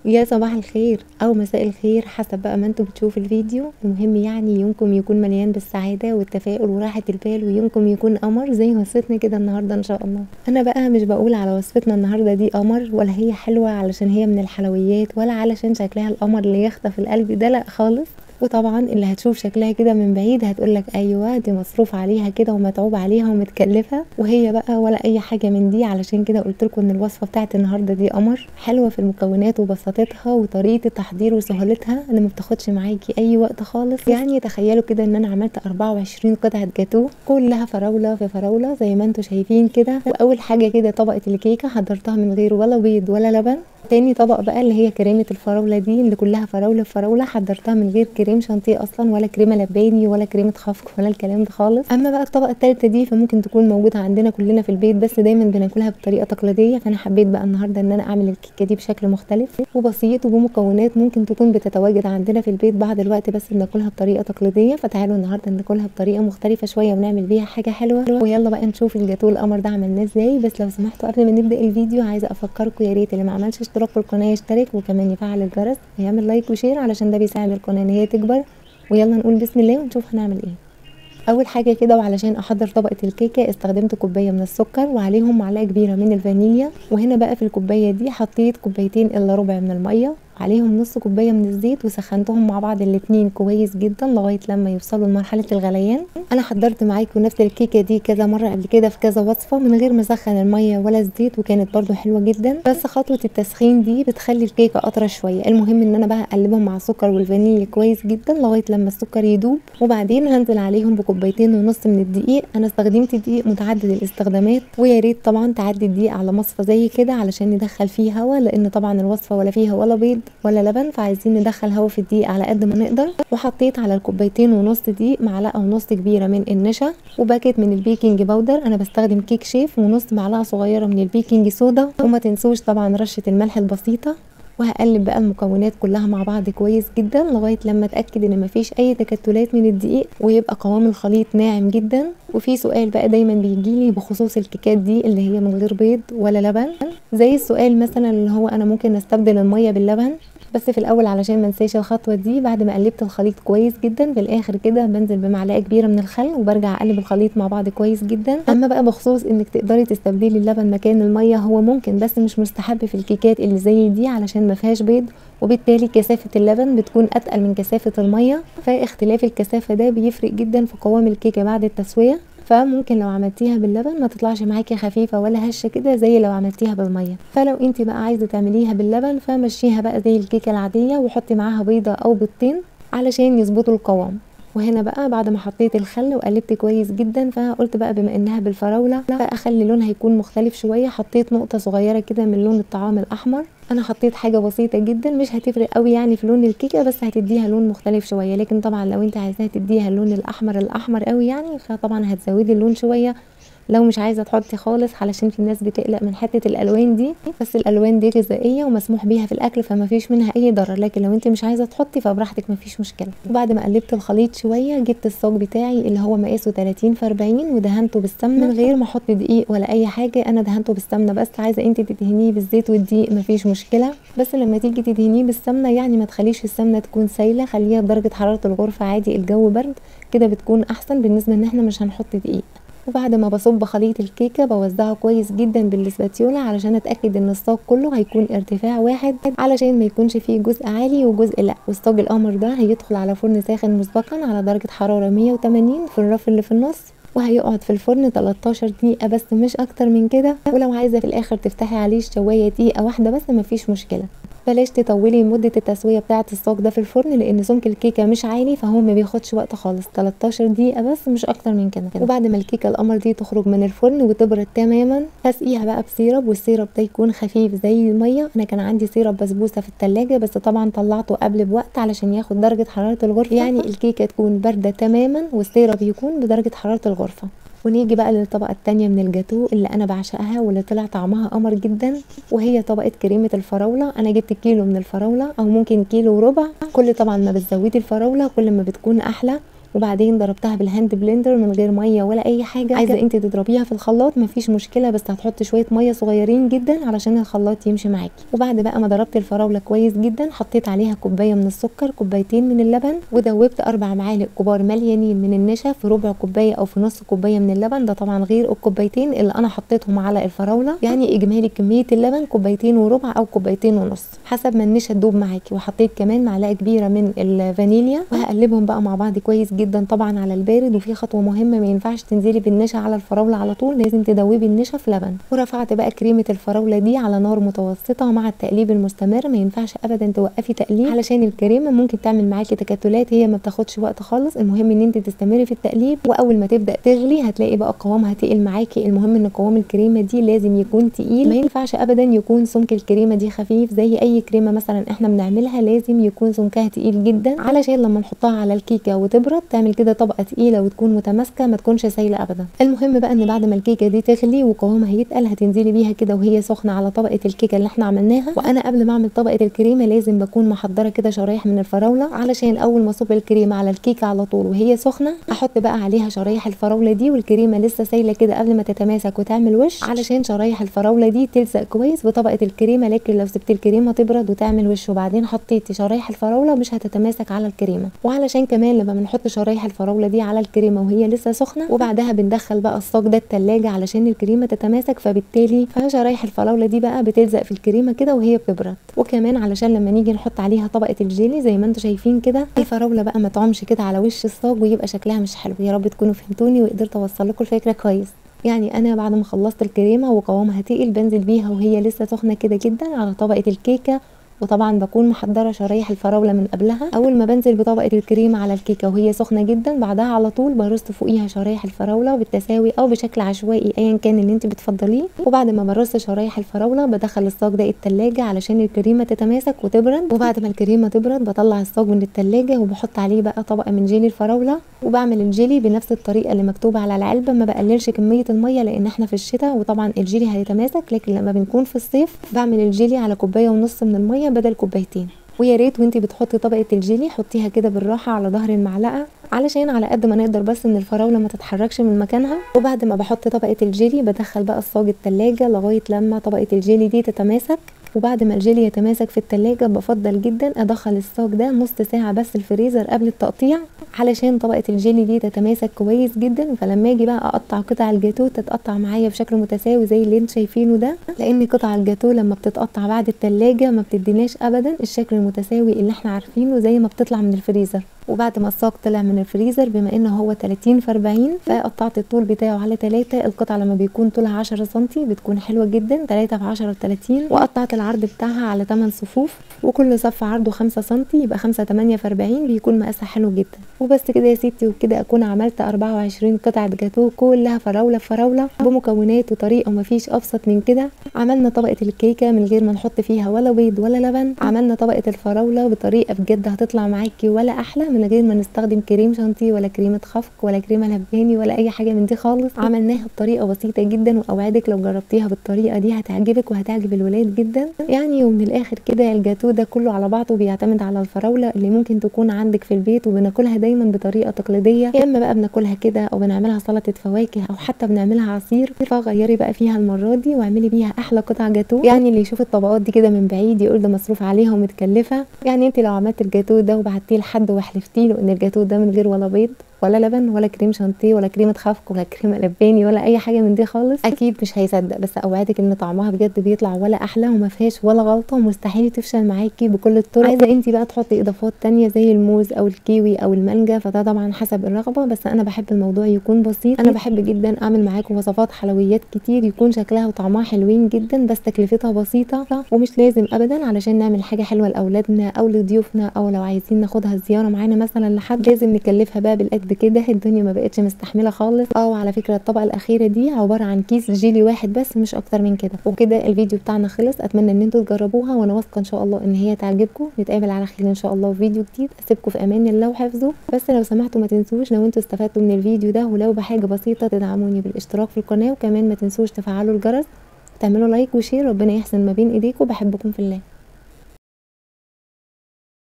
يا صباح الخير او مساء الخير حسب بقى ما انتوا بتشوفوا الفيديو. المهم يعني يومكم يكون مليان بالسعادة والتفاؤل وراحة البال، ويومكم يكون قمر زي وصفتنا كده النهاردة ان شاء الله. انا بقى مش بقول على وصفتنا النهاردة دي قمر، ولا هي حلوة علشان هي من الحلويات، ولا علشان شكلها القمر اللي يخطف القلب ده، لا خالص. وطبعا اللي هتشوف شكلها كده من بعيد هتقولك ايوه دي مصروف عليها كده ومتعوب عليها ومتكلفه، وهي بقى ولا اي حاجه من دي. علشان كده قلتلكوا ان الوصفه بتاعت النهارده دي قمر، حلوه في المكونات وبساطتها وطريقه التحضير وسهولتها اللي ما بتاخدش معاكي اي وقت خالص. يعني تخيلوا كده ان انا عملت 24 قطعه جاتوه كلها فراوله في فراوله زي ما انتوا شايفين كده. واول حاجه كده طبقه الكيكه حضرتها من غير ولا بيض ولا لبن. تاني طبق بقى اللي هي كريمه الفراوله دي اللي كلها فراوله في فراوله، حضرتها من غير كريم شانتيه اصلا، ولا كريمه لباني ولا كريمه خفق ولا الكلام ده خالص. اما بقى الطبقه التالته دي فممكن تكون موجوده عندنا كلنا في البيت، بس دايما بناكلها بطريقه تقليديه. فانا حبيت بقى النهارده ان انا اعمل الكيكه دي بشكل مختلف وبسيط وبمكونات ممكن تكون بتتواجد عندنا في البيت بعض الوقت، بس بناكلها بطريقه تقليديه. فتعالوا النهارده ناكلها بطريقه مختلفه شويه ونعمل بيها حاجه حلوه. ويلا بقى نشوف الجاتوه القمر ده عملناه ازاي. بس لو سمحتوا قبل ما نبدا الفيديو عايزه افكركم يا ريت اللي ما عملش اشتراك في القناه يشترك، وكمان يفعل الجرس ويعمل لايك وشير علشان ده بيساعد القناه ان هي تكبر. ويلا نقول بسم الله ونشوف هنعمل ايه. اول حاجه كده وعلشان احضر طبقه الكيكه استخدمت كوبايه من السكر وعليهم معلقه كبيره من الفانيليا. وهنا بقى في الكوبايه دي حطيت كوبايتين الا ربع من الميه، عليهم نص كوبايه من الزيت، وسخنتهم مع بعض الاتنين كويس جدا لغايه لما يوصلوا لمرحله الغليان. انا حضرت معاكم نفس الكيكه دي كذا مره قبل كده في كذا وصفه من غير ما اسخن الميه ولا الزيت، وكانت برضو حلوه جدا. بس خطوه التسخين دي بتخلي الكيكه اطرى شويه. المهم ان انا بقى اقلبهم مع السكر والفانيليا كويس جدا لغايه لما السكر يدوب، وبعدين هنزل عليهم بكوبايتين ونص من الدقيق. انا استخدمت دقيق متعدد الاستخدامات، ويا ريت طبعا تعدي الدقيق على مصفى زي كده علشان ندخل فيه هواء، لان طبعا الوصفه ولا فيها ولا بيض ولا لبن، فعايزين ندخل هوا في الدقيق على قد ما نقدر. وحطيت على الكوبايتين ونص دقيق معلقه ونص كبيره من النشا، وباكت من البيكنج باودر. انا بستخدم كيك شيف، ونص معلقه صغيره من البيكنج صودا، وما تنسوش طبعا رشه الملح البسيطه. وهقلب بقى المكونات كلها مع بعض كويس جدا لغايه لما اتاكد ان مفيش اي تكتلات من الدقيق ويبقى قوام الخليط ناعم جدا. وفي سؤال بقى دايما بيجيلي بخصوص الكيكات دي اللي هي من غير بيض ولا لبن، زي السؤال مثلا اللي هو انا ممكن استبدل الميه باللبن. بس في الاول علشان ما انساش الخطوه دي، بعد ما قلبت الخليط كويس جدا في الاخر كده بنزل بمعلقه كبيره من الخل وبرجع اقلب الخليط مع بعض كويس جدا. اما بقى بخصوص انك تقدري تستبدلي اللبن مكان الميه، هو ممكن بس مش مستحب في الكيكات اللي زي دي علشان ما فيهاش بيض، وبالتالي كثافه اللبن بتكون اتقل من كثافه الميه، فاختلاف الكثافه ده بيفرق جدا في قوام الكيكه بعد التسويه. فممكن لو عملتيها باللبن ما تطلعش معاكي خفيفه ولا هشه كده زي لو عملتيها بالميه. فلو انت بقى عايزه تعمليها باللبن فمشيها بقى زي الكيكه العاديه، وحطي معاها بيضه او بيضتين علشان يظبطوا القوام. وهنا بقى بعد ما حطيت الخل وقلبت كويس جدا، فقلت بقى بما انها بالفراوله فاخلي لونها يكون مختلف شويه. حطيت نقطه صغيره كده من لون الطعام الاحمر. انا حطيت حاجه بسيطه جدا مش هتفرق قوي يعني في لون الكيكه، بس هتديها لون مختلف شويه. لكن طبعا لو انت عايزاها تديها اللون الاحمر قوي يعني، فطبعا هتزودي اللون شويه. لو مش عايزه تحطي خالص علشان في ناس بتقلق من حته الالوان دي، بس الالوان دي غذائيه ومسموح بيها في الاكل فما فيش منها اي ضرر. لكن لو انت مش عايزه تحطي فبراحتك ما فيش مشكله. وبعد ما قلبت الخليط شويه جبت الصاج بتاعي اللي هو مقاسه 30 في 40 ودهنته بالسمنه من غير ما احط دقيق ولا اي حاجه. انا دهنته بالسمنه بس، عايزه انت تدهنيه بالزيت والدقيق ما فيش مشكله. بس لما تيجي تدهنيه بالسمنه يعني ما تخليش السمنه تكون سايله، خليها بدرجه حراره الغرفه عادي، الجو برد كده بتكون احسن بالنسبه ان احنا مش هنحط دقيق. وبعد ما بصب خليط الكيكه بوزعه كويس جدا بالاسباتيولا علشان اتاكد ان الصاج كله هيكون ارتفاع واحد علشان ما يكونش فيه جزء عالي وجزء لا. والصاج القمر ده هيدخل على فرن ساخن مسبقا على درجه حراره 180 في الرف اللي في النص، وهيقعد في الفرن 13 دقيقه بس مش اكتر من كده. ولو عايزه في الاخر تفتحي عليه الشوايه دقيقه واحده بس مفيش مشكله. بلاش تطولي مده التسويه بتاعه الصاج ده في الفرن لان سمك الكيكه مش عالي فهو ما بياخدش وقت خالص. 13 دقيقه بس مش اكتر من كده. وبعد ما الكيكه القمر دي تخرج من الفرن وتبرد تماما هسقيها بقى بسيرب، والسيرب ده يكون خفيف زي الميه. انا كان عندي سيرب بسبوسه في التلاجة بس طبعا طلعته قبل بوقت علشان ياخد درجه حراره الغرفه، يعني الكيكه تكون بارده تماما والسيرب يكون بدرجه حراره الغرفه. ونيجي بقى للطبقه التانية من الجاتو اللي انا بعشقها واللي طلع طعمها قمر جدا، وهي طبقه كريمه الفراوله. انا جبت كيلو من الفراوله او ممكن كيلو وربع. كل طبعا ما بتزودي الفراوله كل ما بتكون احلى. وبعدين ضربتها بالهاند بلندر من غير ميه ولا اي حاجه. عايزه انت تضربيها في الخلاط مفيش مشكله، بس هتحطي شويه ميه صغيرين جدا علشان الخلاط يمشي معاكي. وبعد بقى ما ضربت الفراوله كويس جدا حطيت عليها كوبايه من السكر، كوبايتين من اللبن، ودوبت 4 معالق كبار مليانين من النشا في ربع كوبايه او في نص كوبايه من اللبن، ده طبعا غير الكوبايتين اللي انا حطيتهم على الفراوله. يعني اجمالي كميه اللبن كوبايتين وربع او كوبايتين ونص حسب ما النشا تدوب معاكي. وحطيت كمان معلقه كبيره من الفانيليا، وهقلبهم بقى مع بعض كويس جدا طبعا على البارد. وفي خطوه مهمه، ما ينفعش تنزلي بالنشا على الفراوله على طول، لازم تدوبي النشا في لبن. ورفعت بقى كريمه الفراوله دي على نار متوسطه مع التقليب المستمر، ما ينفعش ابدا توقفي تقليب علشان الكريمه ممكن تعمل معاكي تكتلات، هي ما بتاخدش وقت خالص. المهم ان انت تستمري في التقليب، واول ما تبدا تغلي هتلاقي بقى قوامها تقل معاكي. المهم ان قوام الكريمه دي لازم يكون تقيل، ما ينفعش ابدا يكون سمك الكريمه دي خفيف زي اي كريمه مثلا احنا بنعملها، لازم يكون سمكها تقيل جدا علشان لما نحطها على الكيكه وتبرد تعمل كده طبقه تقيله وتكون متماسكه، ما تكونش سايله ابدا. المهم بقى ان بعد ما الكيكه دي تغلي وقوامها يتقل هتنزلي بيها كده وهي سخنه على طبقه الكيكه اللي احنا عملناها. وانا قبل ما اعمل طبقه الكريمه لازم بكون محضره كده شرايح من الفراوله، علشان اول ما اصب الكريمه على الكيكه على طول وهي سخنه احط بقى عليها شرايح الفراوله دي، والكريمه لسه سايله كده قبل ما تتماسك وتعمل وش، علشان شرايح الفراوله دي تلزق كويس بطبقه الكريمه. لكن لو سبت الكريمه تبرد وتعمل وش وبعدين حطيتي شرايح الفراوله مش هتتماسك على الكريمه. وعلشان كمان لما بنحط شرايح الفراوله دي على الكريمه وهي لسه سخنه وبعدها بندخل بقى الصاج ده التلاجة علشان الكريمه تتماسك، فبالتالي شرايح الفراوله دي بقى بتلزق في الكريمه كده وهي بتبرد. وكمان علشان لما نيجي نحط عليها طبقه الجيلي زي ما انتم شايفين كده الفراوله بقى ما تعمش كده على وش الصاج ويبقى شكلها مش حلو. يا رب تكونوا فهمتوني وقدرت اوصل لكم الفكره كويس. يعني انا بعد ما خلصت الكريمه وقوامها تقيل بنزل بيها وهي لسه سخنه كده جدا على طبقه الكيكه، وطبعا بكون محضره شرايح الفراوله من قبلها. اول ما بنزل بطبقه الكريمه على الكيكه وهي سخنه جدا بعدها على طول برص فوقيها شرايح الفراوله بالتساوي او بشكل عشوائي ايا كان اللي انت بتفضليه. وبعد ما برص شرايح الفراوله بدخل الصاج ده التلاجة علشان الكريمه تتماسك وتبرد. وبعد ما الكريمه تبرد بطلع الصاج من التلاجة وبحط عليه بقى طبقه من جيلي الفراوله، وبعمل الجيلي بنفس الطريقه اللي مكتوبه على العلبه. ما بقللش كميه الميه لان احنا في الشتاء وطبعا الجيلي هيتماسك، لكن لما بنكون في الصيف بعمل الجيلي على كوبايه ونص من الميه بدل كوبايتين. ويا ريت وانتي بتحطي طبقه الجيلي حطيها كده بالراحه على ظهر المعلقه علشان على قد ما نقدر بس ان الفراوله ما تتحركش من مكانها. وبعد ما بحط طبقه الجيلي بدخل بقى الصاج التلاجة لغايه لما طبقه الجيلي دي تتماسك. وبعد ما الجيلي يتماسك في التلاجة بفضل جدا ادخل الصاج ده نص ساعه بس الفريزر قبل التقطيع علشان طبقه الجيلي دي تتماسك كويس جدا. فلما اجي بقى اقطع قطع الجاتو تتقطع معايا بشكل متساوي زي اللي انتوا شايفينه ده، لان قطع الجاتو لما بتتقطع بعد التلاجة ما بتديناش ابدا الشكل المتساوي اللي احنا عارفينه زي ما بتطلع من الفريزر. وبعد ما الصاج طلع من الفريزر بما انه هو 30 في 40 فقطعت الطول بتاعه على 3. القطعه لما بيكون طولها 10 سم بتكون حلوه جدا، 3 في 10 30. وقطعت العرض بتاعها على 8 صفوف وكل صف عرضه 5 سم، يبقى 5 8 في 40 بيكون مقاسها حلو جدا. وبس كده يا ستي، وبكده اكون عملت 24 قطعه جاتوه كلها فراوله فراوله بمكونات وطريقه مفيش ابسط من كده. عملنا طبقه الكيكه من غير ما نحط فيها ولا بيض ولا لبن، عملنا طبقه الفراوله بطريقه بجد هتطلع معاكي ولا احلى من غير ما نستخدم كريم شانتيه ولا كريمه خفق ولا كريمه لباني ولا اي حاجه من دي خالص. عملناها بطريقه بسيطه جدا واوعدك لو جربتيها بالطريقه دي هتعجبك وهتعجب الولاد جدا. يعني ومن الاخر كده الجاتو ده كله على بعضه بيعتمد على الفراوله اللي ممكن تكون عندك في البيت وبناكلها دايما بطريقه تقليديه، يا اما بقى بناكلها كده او بنعملها سلطه فواكه او حتى بنعملها عصير. فغيري بقى فيها المره دي واعملي بيها احلى قطع جاتو. يعني اللي يشوف الطبقات دي كده من بعيد يقول ده مصروف عليها ومتكلفه. يعني انت لو عملت الجاتو ده وبعتيه لحد وحلفتي له ان الجاتو ده من غير ولا بيض ولا لبن ولا كريم شانتيه ولا كريمه خفق ولا كريمه لباني ولا اي حاجه من دي خالص، اكيد مش هيصدق. بس اوعدك ان طعمها بجد بيطلع ولا احلى وما فيهاش ولا غلطه ومستحيل تفشل معاكي بكل الطرق. عايزه انت بقى تحطي اضافات تانية زي الموز او الكيوي او المانجا فده طبعا حسب الرغبه، بس انا بحب الموضوع يكون بسيط. انا بحب جدا اعمل معاكم وصفات حلويات كتير يكون شكلها وطعمها حلوين جدا بس تكلفتها بسيطه، ومش لازم ابدا علشان نعمل حاجه حلوه لاولادنا او لضيوفنا او لو عايزين ناخدها زياره معانا مثلا لحد لازم نكلفها بقى بالقد كده. الدنيا ما بقتش مستحمله خالص. وعلى فكره الطبقه الاخيره دي عباره عن كيس جيلي واحد بس مش اكتر من كده. وكده الفيديو بتاعنا خلص، اتمنى ان انتوا تجربوها وانا واثقه ان شاء الله ان هي تعجبكم. نتقابل على خير ان شاء الله في فيديو جديد. اسيبكم في امان الله وحفظه. بس لو سمحتوا ما تنسوش لو انتوا استفدتوا من الفيديو ده ولو بحاجه بسيطه تدعموني بالاشتراك في القناه، وكمان ما تنسوش تفعلوا الجرس، تعملوا لايك وشير. ربنا يحسن ما بين ايديكم. بحبكم في الله.